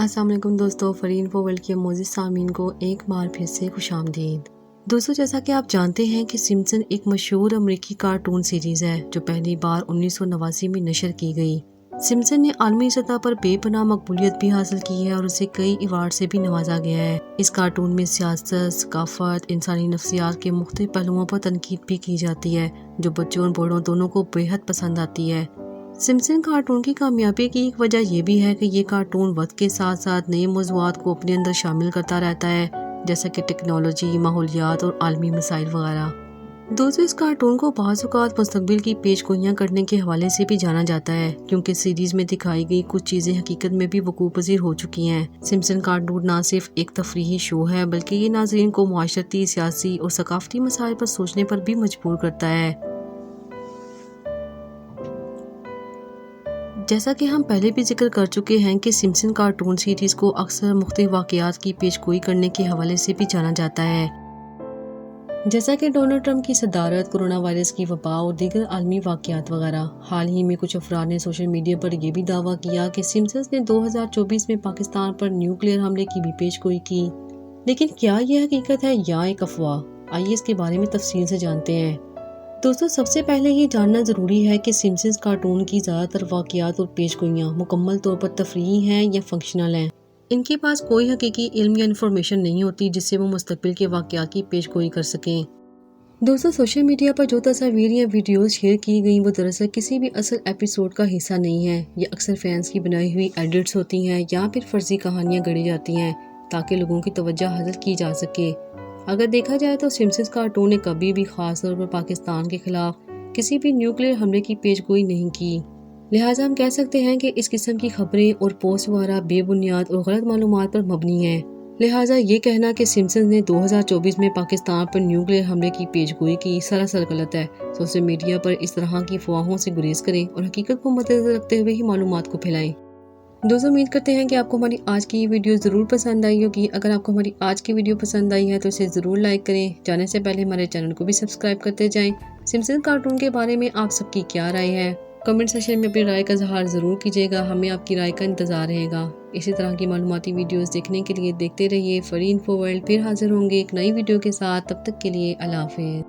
अस्सलाम वालेकुम दोस्तों, फरी इन्फो वर्ल्ड के मोअज़्ज़िज़ सामीन को एक बार फिर से खुशामदीद। दोस्तों, जैसा कि आप जानते हैं कि सिम्पसन एक मशहूर अमरीकी कार्टून सीरीज़ है जो पहली बार 1989 में नशर की गई। सिम्पसन ने आलमी सतह पर बेपनाह मकबूलियत भी हासिल की है और उसे कई अवार्ड से भी नवाजा गया है। इस कार्टून में सियासत, सकाफत, इंसानी नफ्सियात के मुख्तलिफ पहलुओं पर तनकीद भी की जाती है जो बच्चों और बड़ों दोनों को बेहद पसंद आती है। सिम्पसन कार्टून की कामयाबी की एक वजह यह भी है कि ये कार्टून वक्त के साथ साथ नए मौज़ूआत को अपने अंदर शामिल करता रहता है, जैसा कि टेक्नोलॉजी, माहौलियात और आलमी मसाइल वगैरह। दोस्तों, इस कार्टून को बाज़ औक़ात मुस्तक़बिल की पेशगोइयाँ करने के हवाले से भी जाना जाता है, क्योंकि सीरीज़ में दिखाई गई कुछ चीज़ें हकीकत में भी वक़ूअ पज़ीर हो चुकी हैं। सिम्पसन कार्टून न सिर्फ एक तफरीही शो है, बल्कि ये नाज़रीन को मुआशरती, सियासी और सकाफ़ती मसाइल पर सोचने पर भी मजबूर करता है। जैसा कि हम पहले भी जिक्र कर चुके हैं कि सिम्पसन कार्टून सीरीज़ को अक्सर मुख्तलिफ वाक़यात की पेशगोई करने के हवाले से भी जाना जाता है, जैसा कि डोनाल्ड ट्रंप की सदारत, कोरोना वायरस की वबा और दीगर आलमी वाक़यात वगैरह। हाल ही में कुछ अफराद ने सोशल मीडिया पर यह भी दावा किया कि सिम्पसन ने 2024 में पाकिस्तान पर न्यूक्लियर हमले की भी पेशगोई की। लेकिन क्या यह हकीकत है या एक अफवाह? आइए इसके बारे में तफसील से जानते हैं। दोस्तों, सबसे पहले ये जानना ज़रूरी है कि सिम्पसन कार्टून की ज़्यादातर वाक़यात और पेशगोइयाँ मुकम्मल तौर पर तफरीही हैं या फंक्शनल हैं। इनके पास कोई हकीकी इल्म या इन्फॉर्मेशन नहीं होती जिससे वो मुस्तक़बिल के वाक़यात की पेशगोई कर सकें। दोस्तों, सोशल मीडिया पर जो तस्वीर या वीडियोज़ शेयर की गई वो दरअसल किसी भी असल एपिसोड का हिस्सा नहीं है। ये अक्सर फैंस की बनाई हुई एडिट्स होती हैं या फिर फर्जी कहानियाँ गढ़ी जाती हैं ताकि लोगों की तवज्जो हासिल की जा सके। अगर देखा जाए तो सिम्पसन कार्टून ने कभी भी खास तौर पर पाकिस्तान के खिलाफ किसी भी न्यूक्लियर हमले की पेशगोई नहीं की। लिहाजा हम कह सकते हैं कि इस किस्म की खबरें और पोस्ट वगैरह बेबुनियाद और गलत मालूमात पर मबनी हैं। लिहाजा ये कहना कि सिम्पसन ने 2024 में पाकिस्तान पर न्यूक्लियर हमले की पेशगोई की सरासर गलत है। सोशल मीडिया पर इस तरह की अफवाहों से गुरेज करें और हकीकत को मद्देनजर रखते हुए ही मालूमात को फैलाएं। दोस्तों, उम्मीद करते हैं कि आपको हमारी आज की ये वीडियो ज़रूर पसंद आई होगी। अगर आपको हमारी आज की वीडियो पसंद आई है तो इसे ज़रूर लाइक करें। जाने से पहले हमारे चैनल को भी सब्सक्राइब करते जाएं। सिम्पसन कार्टून के बारे में आप सबकी क्या राय है? कमेंट सेक्शन में अपनी राय का इज़हार ज़रूर कीजिएगा, हमें आपकी राय का इंतज़ार रहेगा। इसी तरह की मालूमाती वीडियोज़ देखने के लिए देखते रहिए फरी इन्फो वर्ल्ड। फिर हाजिर होंगे एक नई वीडियो के साथ, तब तक के लिए अल्लाह हाफ़िज़।